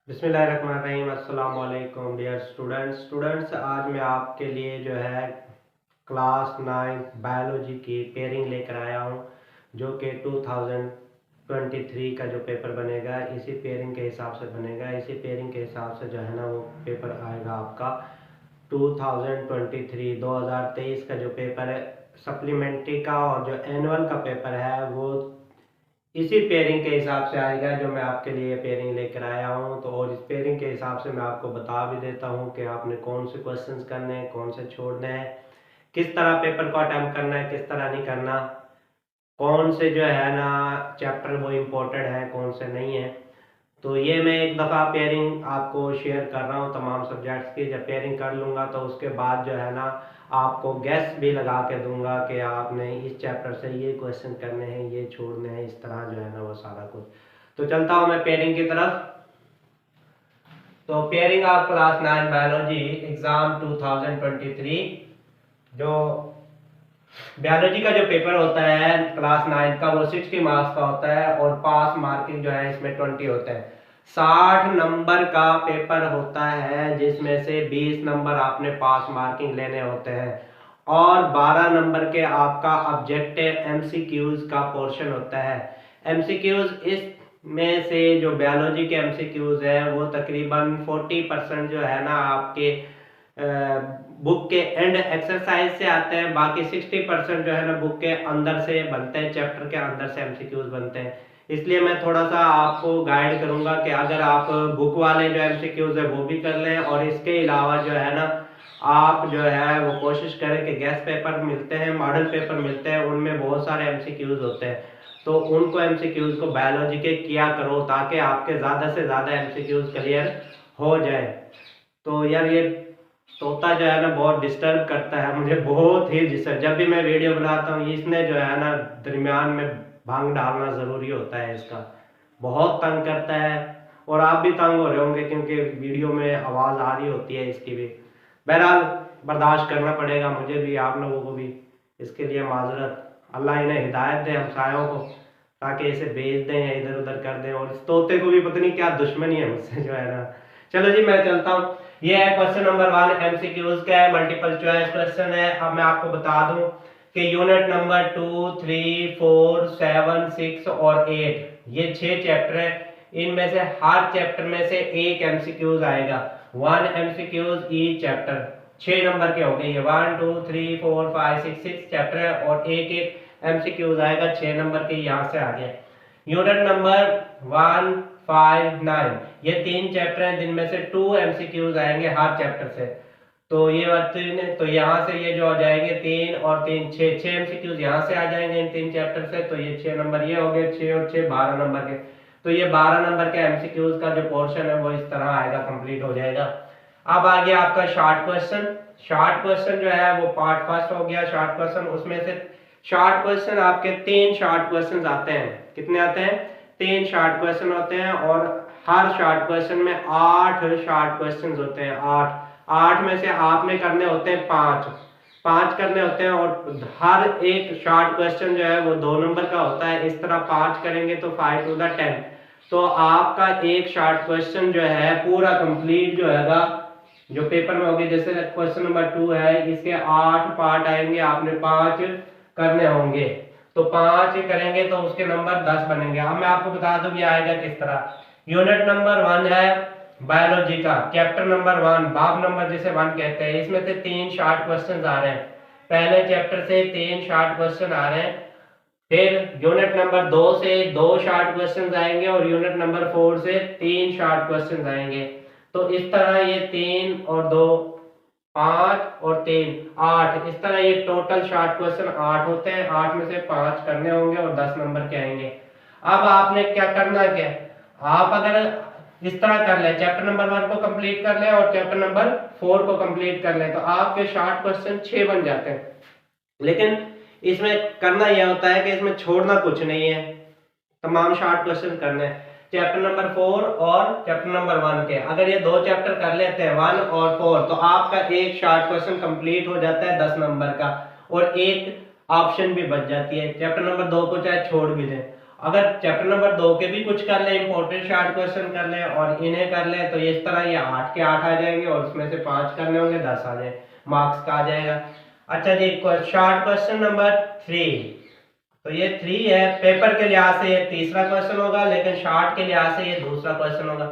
बिस्मिल्लाहिर्रहमानिर्रहीम। अस्सलाम वालेकुम डियर स्टूडेंट्स। आज मैं आपके लिए जो है क्लास 9 बायोलॉजी की पेयरिंग लेकर आया हूँ, जो कि 2023 का जो पेपर बनेगा इसी पेयरिंग के हिसाब से बनेगा। इसी पेयरिंग के हिसाब से जो है ना वो पेपर आएगा आपका 2023 का जो पेपर है सप्लीमेंट्री का, और जो एनुअल का पेपर है वो इसी पेयरिंग के हिसाब से आएगा जो मैं आपके लिए पेयरिंग लेकर आया हूँ। तो और इस पेयरिंग के हिसाब से मैं आपको बता भी देता हूँ कि आपने कौन से क्वेश्चंस करने हैं, कौन से छोड़ने हैं, किस तरह पेपर को अटेम्प्ट करना है, किस तरह नहीं करना, कौन से जो है ना चैप्टर वो इम्पोर्टेंट है, कौन से नहीं है। तो ये मैं एक दफ़ा पेयरिंग आपको शेयर कर रहा हूँ तमाम सब्जेक्ट्स की। जब पेयरिंग कर लूँगा तो उसके बाद जो है ना आपको गैस भी लगा के दूंगा कि आपने इस चैप्टर से ये क्वेश्चन करने हैं, ये छोड़ने हैं, इस तरह जो है ना वो सारा कुछ। तो चलता हूँ मैं पेयरिंग की तरफ। तो pairing of class 9 biology exam 2023, जो बायोलॉजी का जो पेपर होता है क्लास 9 का वो 60 मार्क्स का होता है, और पास मार्किंग जो है इसमें 20 होता है। 60 नंबर का पेपर होता है, जिसमें से 20 नंबर आपने पास मार्किंग लेने होते हैं, और 12 नंबर के आपका ऑब्जेक्टिव एमसीक्यूज का पोर्शन होता है। एमसीक्यूज इस में से जो बायोलॉजी के एमसीक्यूज है वो तकरीबन 40% जो है ना आपके बुक के एंड एक्सरसाइज से आते हैं। बाकी 60% जो है ना बुक के अंदर से बनते हैं, चैप्टर के अंदर से एमसीक्यूज बनते हैं। इसलिए मैं थोड़ा सा आपको गाइड करूंगा कि अगर आप बुक वाले जो एमसीक्यूज है वो भी कर लें, और इसके अलावा जो है ना आप जो है वो कोशिश करें कि गेस्ट पेपर मिलते हैं, मॉडल पेपर मिलते हैं, उनमें बहुत सारे एमसीक्यूज होते हैं, तो उनको एमसीक्यूज को बायोलॉजी के किया करो ताकि आपके ज़्यादा से ज़्यादा एमसीक्यूज क्लियर हो जाए। तो यार ये तोता जो है ना बहुत डिस्टर्ब करता है मुझे, बहुत ही डिस्टर्ब। जब भी मैं वीडियो बनाता हूँ इसने जो है ना दरमियान में भांग डालना ज़रूरी होता है इसका, बहुत तंग करता है। और आप भी तंग हो रहे होंगे क्योंकि वीडियो में आवाज़ आ रही होती है इसकी भी। बहरहाल बर्दाश्त करना पड़ेगा मुझे भी, आप लोगों को भी, इसके लिए माजरत। अल्लाह इन्हें हिदायत दे हमसायों को, ताकि इसे भेज दें या इधर उधर कर दें। और इस तोते को भी पता नहीं क्या दुश्मनी है मुझसे जो है ना। चलो जी मैं चलता हूँ। ये है क्वेश्चन नंबर 1, एमसीक्यूज का है, मल्टीपल चॉइस क्वेश्चन है। अब मैं आपको बता दूं कि यूनिट नंबर 2, 3, 4, 7, 6 और 8 ये 6 चैप्टर है। इनमें से हर चैप्टर में से एक एमसीक्यूज आएगा, 1 एमसीक्यूज ईच चैप्टर। 6 नंबर के हो गए ये, 1 2 3 4 5 6 6 चैप्टर है, और एक एक एमसीक्यूज आएगा 6 नंबर के। यहाँ से आ गया यूनिट नंबर 1, 5, 9 ये 3 चैप्टर हैं, जिनमें से 2 एमसीक्यूज आएंगे हर चैप्टर से। तो ये बात तो यहाँ से ये जो आ जाएंगे 3 और 3 6 एमसीक्यूज यहाँ से आ जाएंगे इन 3 चैप्टर से। तो ये 6 नंबर ये हो गए, 6 और 6 12 नंबर के। तो ये 12 नंबर के एमसीक्यूज का जो पोर्शन है वो इस तरह आएगा, कंप्लीट हो जाएगा। अब आ गया आपका शॉर्ट क्वेश्चन। शॉर्ट क्वेश्चन जो है वो पार्ट फर्स्ट हो गया शॉर्ट क्वेश्चन। उसमें से शॉर्ट क्वेश्चन आपके 3 शॉर्ट क्वेश्चन आते हैं। कितने आते हैं? 3 शॉर्ट क्वेश्चन होते हैं, और हर शॉर्ट क्वेश्चन में 8 शॉर्ट क्वेश्चन होते हैं। 8 में से आपने करने होते हैं 5 करने होते हैं, और हर एक शॉर्ट क्वेश्चन जो है वो 2 नंबर का होता है। इस तरह 5 करेंगे तो 5 टू द 10। तो आपका एक शॉर्ट क्वेश्चन जो है पूरा कंप्लीट जो है जो पेपर में होगी, जैसे क्वेश्चन नंबर 2 है, इसके 8 पार्ट आएंगे, आपने 5 करने होंगे। तो 5 करेंगे तो उसके नंबर 10 बनेंगे। अब मैं आपको बता दूं ये आएगा किस तरह। यूनिट नंबर 1 है बायोलॉजी का, चैप्टर नंबर 1, बाब नंबर जिसे 1 कहते हैं। इसमें से 3 शॉर्ट क्वेश्चन आ रहे हैं, पहले चैप्टर से 3 शॉर्ट क्वेश्चन आ रहे हैं। फिर यूनिट नंबर 2 से 2 शॉर्ट क्वेश्चन आएंगे, और यूनिट नंबर 4 से 3 शॉर्ट क्वेश्चन आएंगे। तो इस तरह ये 3 और 2 5 और 3 8, इस तरह ये टोटल शॉर्ट क्वेश्चन 8 होते हैं। 8 में से 5 करने होंगे और 10 नंबर के आएंगे। अब आपने क्या करना है, क्या आप अगर इस तरह कर ले, चैप्टर नंबर 1 को कंप्लीट कर ले और चैप्टर नंबर 4 को कंप्लीट कर ले, तो आपके शॉर्ट क्वेश्चन 6 बन जाते हैं। लेकिन इसमें करना यह होता है कि इसमें छोड़ना कुछ नहीं है, तमाम शॉर्ट क्वेश्चन करने हैं। चैप्टर नंबर 4 और चैप्टर नंबर 1 के अगर ये 2 चैप्टर कर लेते हैं 1 और 4, तो आपका एक शॉर्ट क्वेश्चन कंप्लीट हो जाता है 10 नंबर का, और एक ऑप्शन भी बच जाती है। चैप्टर नंबर 2 को चाहे छोड़ भी दें। अगर चैप्टर नंबर 2 के भी कुछ कर ले, इंपॉर्टेंट शॉर्ट क्वेश्चन कर ले और इन्हें कर ले, तो इस तरह ये 8 के 8 आ जाएंगे और उसमें से 5 करने होंगे, 10 आ जाए मार्क्स का आ जाएगा। अच्छा जी, शॉर्ट क्वेश्चन नंबर 3, तो ये 3 है, पेपर के लिहाज से ये तीसरा क्वेश्चन होगा, लेकिन शॉर्ट के लिहाज से ये दूसरा क्वेश्चन होगा।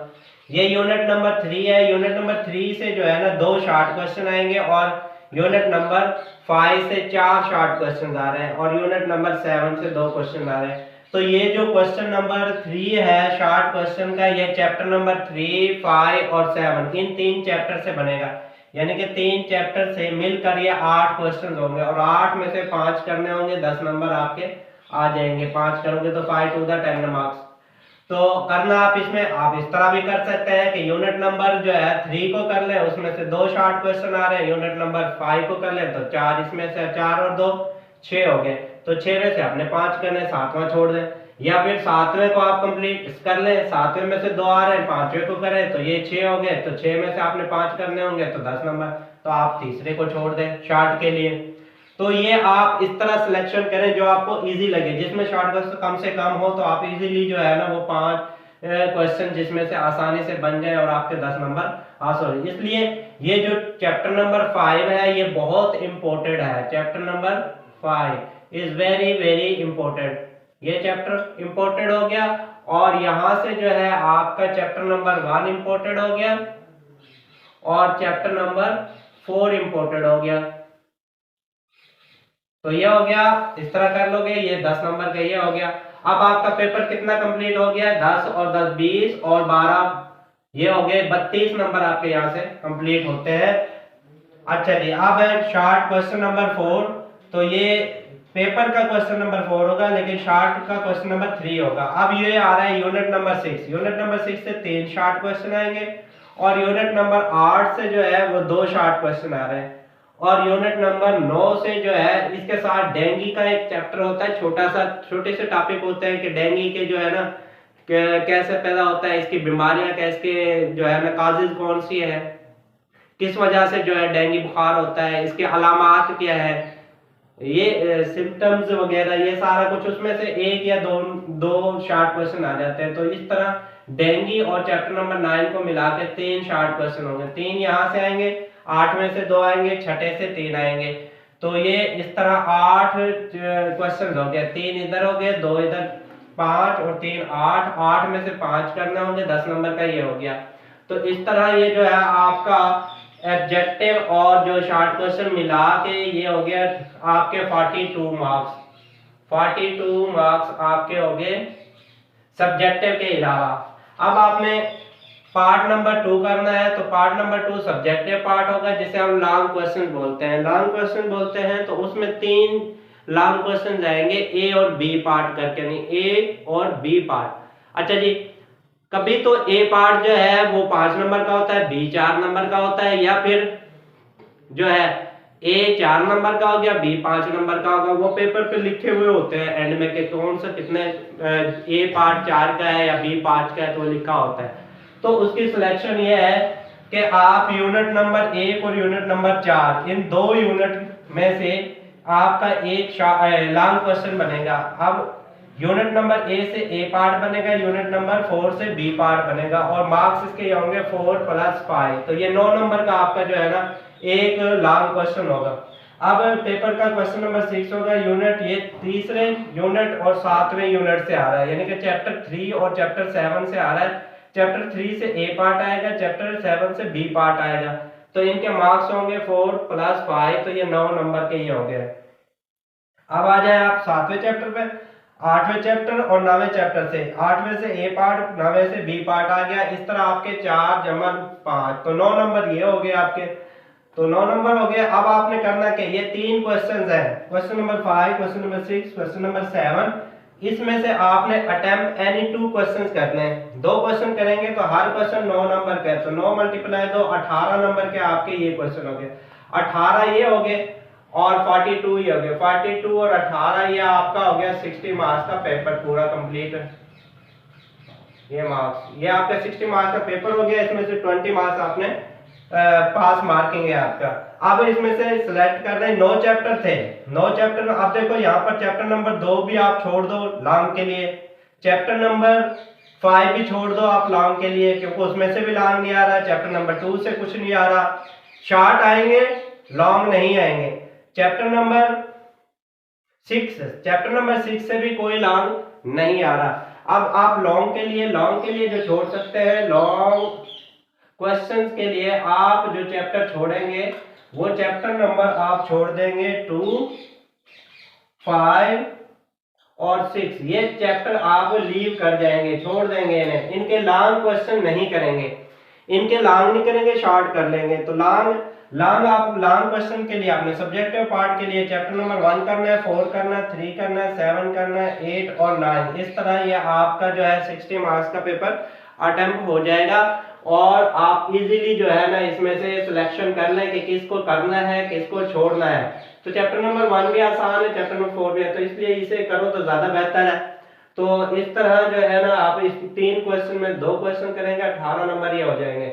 ये यूनिट नंबर 3 है। यूनिट नंबर 3 से जो है ना 2 शॉर्ट क्वेश्चन आएंगे और यूनिट नंबर 5 से 4 शॉर्ट क्वेश्चन आ रहे हैं और यूनिट नंबर 7 से 2 क्वेश्चन आ रहे हैं। तो ये जो क्वेश्चन नंबर 3 है शॉर्ट क्वेश्चन का, ये चैप्टर नंबर 3, 5 और 7 इन 3 चैप्टर से बनेगा, यानी कि 3 चैप्टर से मिलकर ये 8 क्वेश्चन होंगे और 8 में से 5 करने होंगे, 10 नंबर आपके आ जाएंगे। 5 करोगे तो 5 टू द 10 मार्क्स। तो करना आप इसमें आप इस तरह भी कर सकते हैं कि यूनिट नंबर जो है 3 को कर ले, उसमें से 2 शॉर्ट क्वेश्चन आ रहे हैं, यूनिट नंबर 5 को कर ले तो 4, इसमें से 4 और 2 6 हो गए, तो 6 में से आपने 5 करने, 7वां छोड़ दें, या फिर 7वें को आप कंप्लीट कर ले, 7वें में से 2 आ रहे हैं, 5वें को करें तो ये 6 हो गए, तो 6 में से आपने 5 करने होंगे तो 10 नंबर, तो आप तीसरे को छोड़ दें शॉर्ट के लिए। तो ये आप इस तरह सिलेक्शन करें जो आपको इजी लगे, जिसमें शॉर्ट क्वेश्चन कम से कम हो, तो आप इजीली जो है ना वो 5 क्वेश्चन जिसमें से आसानी से बन जाए और आपके 10 नंबर पास हो। इसलिए ये जो चैप्टर नंबर 5 है ये बहुत इंपॉर्टेंट है। Chapter number 5 is very very important. ये चैप्टर इंपॉर्टेंट हो गया और यहां से जो है आपका चैप्टर नंबर 1 इंपॉर्टेंट हो गया और चैप्टर नंबर 4 इंपॉर्टेंट हो गया। तो ये हो गया, इस तरह कर लोगे, ये 10 नंबर का ये हो गया। अब आपका पेपर कितना कंप्लीट हो गया, 10 और 10 20 और 12, ये हो गए 32 नंबर आपके यहाँ से कंप्लीट होते हैं। अच्छा जी, अब है शॉर्ट क्वेश्चन नंबर 4, तो ये पेपर का क्वेश्चन नंबर 4 होगा लेकिन शॉर्ट का क्वेश्चन नंबर 3 होगा। अब ये आ रहा है यूनिट नंबर 6। यूनिट नंबर 6 से 3 शॉर्ट क्वेश्चन आएंगे और यूनिट नंबर 8 से जो है वो 2 शॉर्ट क्वेश्चन आ रहे हैं और यूनिट नंबर 9 से जो है इसके साथ डेंगू का एक चैप्टर होता है, छोटे से टॉपिक होते हैं कि डेंगू के जो है ना कैसे पैदा होता है, इसकी बीमारियां कैसे जो है ना काजेज कौन सी है, किस वजह से जो है डेंगू बुखार होता है, इसके अलामात क्या है, ये सिम्टम्स वगैरह, ये सारा कुछ उसमें से एक या दो शॉर्ट क्वेश्चन आ जाते हैं। तो इस तरह डेंगू और चैप्टर नंबर 9 को मिला के 3 शॉर्ट क्वेश्चन होंगे। 3 यहाँ से आएंगे, 8 में से 2 आएंगे, छठे से 3 आएंगे, तो ये इस तरह 8 क्वेश्चन हो गए। 3 इधर हो गए, 2 इधर, 5 और 3 8, 8 में से 5 करने होंगे, 10 नंबर का ये हो गया। तो इस तरह ये जो है आपका एब्जेक्टिव और जो शॉर्ट क्वेश्चन मिला के ये हो गया आपके 42 मार्क्स। 42 मार्क्स आपके हो गए सब्जेक्टिव के अलावा। अब आपने पार्ट नंबर 2 करना है, तो पार्ट नंबर 2 सब्जेक्टिव पार्ट होगा जिसे हम लॉन्ग क्वेश्चन बोलते हैं। लॉन्ग क्वेश्चन बोलते हैं तो उसमें 3 लॉन्ग क्वेश्चन जाएंगे, ए और बी पार्ट करके, नहीं ए और बी पार्ट। अच्छा जी, कभी तो ए पार्ट जो है वो 5 नंबर का होता है, बी 4 नंबर का होता है, या फिर जो है ए 4 नंबर का हो गया, बी 5 नंबर का होगा। वो पेपर पे लिखे हुए होते हैं एंड में कि कौन सा कितने, ए पार्ट 4 का है या बी 5 का है, तो लिखा होता है। तो उसकी सिलेक्शन ये है कि आप यूनिट नंबर 1 और यूनिट नंबर 4 इन 2 यूनिट में से आपका एक लॉन्ग क्वेश्चन बनेगा। अब यूनिट नंबर ए से ए पार्ट बनेगा, यूनिट नंबर 4 से बी पार्ट बनेगा और मार्क्स इसके होंगे 4 + 5, तो ये 9 नंबर का आपका जो है ना एक लॉन्ग क्वेश्चन होगा। अब पेपर का क्वेश्चन नंबर 6 होगा, यूनिट ये तीसरे यूनिट और 7वें यूनिट से आ रहा है, यानी कि चैप्टर 3 और चैप्टर 7 से आ रहा है। चैप्टर 3 से ए पार्ट आएगा, चैप्टर 7 से बी पार्ट आएगा, तो इनके मार्क्स होंगे 4 + 5, तो ये 9 नंबर के ये हो गए। अब आ जाए आप 7वें चैप्टर पे, 8वें चैप्टर और 9वें चैप्टर से। 8वें से ए पार्ट, 9वें से बी पार्ट आ गया। इस तरह आपके 4 + 5, तो 9 नंबर ये हो गए आपके, तो 9 नंबर हो गए। अब आपने करना क्या, ये 3 क्वेश्चंस हैं, question number 5, question number 6, question number 7, इसमें से आपने अटेम्प्ट एनी 2 क्वेश्चंस करने हैं। 2 क्वेश्चन करेंगे तो हर क्वेश्चन 9 नंबर का है, तो 9 × 2 18 नंबर के आपके ये क्वेश्चन हो गए। 18 ये हो गए और 42 ये हो गए। 42 और 18 ये आपका हो गया 60 मार्क्स का पेपर पूरा कंप्लीट। ये मार्क्स, ये आपका 60 मार्क्स का पेपर हो गया। इसमें से 20 मार्क्स आपने पास मार्किंग है आपका। अब इसमें से सिलेक्ट कर रहे हैं, 9 चैप्टर थे, 9 चैप्टर। अब देखो यहाँ पर चैप्टर नंबर 2 भी आप छोड़ दो लॉन्ग के लिए, चैप्टर नंबर 5 भी छोड़ दो आप लॉन्ग के लिए, क्योंकि उसमें से भी लॉन्ग नहीं आ रहा। चैप्टर नंबर 2 से कुछ नहीं आ रहा, शॉर्ट आएंगे, लॉन्ग नहीं आएंगे। चैप्टर नंबर 6 से भी कोई लॉन्ग नहीं आ रहा। अब आप लॉन्ग के लिए जो छोड़ सकते हैं, लॉन्ग क्वेश्चंस के लिए आप जो चैप्टर छोड़ेंगे वो चैप्टर नंबर आप छोड़ देंगे 2, 5 और 6। ये चैप्टर आप लीव कर जाएंगे, छोड़ देंगे इन्हें। इनके लॉन्ग क्वेश्चन नहीं करेंगे, शॉर्ट कर लेंगे। तो लॉन्ग क्वेश्चन के लिए आपने सब्जेक्टिव पार्ट के लिए चैप्टर नंबर 1 करना है, 4 करना है, 3 करना है, 7 करना है, 8 और 9। इस तरह ये आपका जो है 60 मार्क्स का पेपर अटेम्प्ट हो जाएगा। और आप इजीली जो है ना इसमें से सिलेक्शन कर लें कि किसको करना है, किसको छोड़ना है। तो चैप्टर नंबर 1 भी आसान है, चैप्टर नंबर 4 भी है, तो इसलिए इसे करो तो ज्यादा बेहतर है। तो इस तरह जो है ना आप इस 3 क्वेश्चन में 2 क्वेश्चन करेंगे, 18 नंबर ये हो जाएंगे।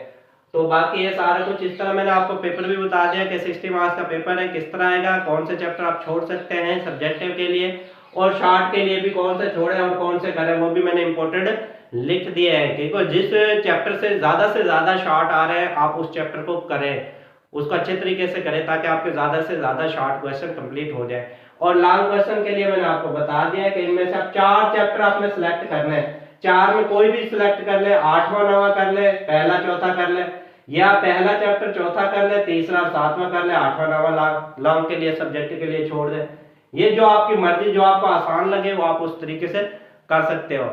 तो बाकी ये सारा कुछ इस तरह मैंने आपको पेपर भी बता दिया कि 60 मार्क्स का पेपर है, किस तरह आएगा, कौन से चैप्टर आप छोड़ सकते हैं सब्जेक्टिव के लिए, और शॉर्ट के लिए भी कौन से छोड़े और कौन से करें, वो भी मैंने इंपॉर्टेंट लिख दिए हैं। क्योंकि जिस चैप्टर से ज्यादा शॉर्ट आ रहे हैं आप उस चैप्टर को करें, उसको अच्छे तरीके से करें, ताकि आपके ज्यादा से ज्यादा शॉर्ट क्वेश्चन कंप्लीट हो जाए। और लॉन्ग क्वेश्चन के लिए मैंने आपको बता दिया कि इनमें से आप 4 चैप्टर आपने सिलेक्ट करने हैं। 4 में कोई भी सिलेक्ट कर ले, 8वां 9वां कर ले, पहला चौथा कर ले, या पहला चैप्टर चौथा कर ले, तीसरा 7वां कर ले, 8वां 9वां लॉन्ग के लिए सब्जेक्ट के लिए छोड़ दे। ये जो आपकी मर्जी, जो आपको आसान लगे वो आप उस तरीके से कर सकते हो।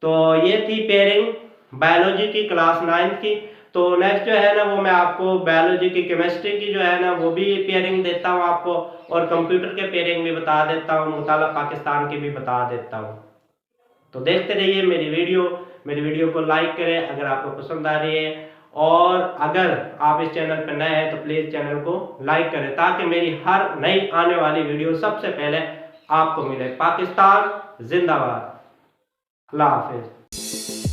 तो ये थी पेयरिंग बायोलॉजी की क्लास 9 की। तो नेक्स्ट जो है ना वो मैं आपको बायोलॉजी की, केमिस्ट्री की जो है ना वो भी पेयरिंग देता हूँ आपको, और कंप्यूटर के पेयरिंग भी बता देता हूँ, मुताला पाकिस्तान की भी बता देता हूँ। तो देखते रहिए मेरी वीडियो को लाइक करें अगर आपको पसंद आ रही है, और अगर आप इस चैनल पर नए हैं तो प्लीज चैनल को लाइक करें, ताकि मेरी हर नई आने वाली वीडियो सबसे पहले आपको मिले। पाकिस्तान जिंदाबाद। अल्लाह हाफिज।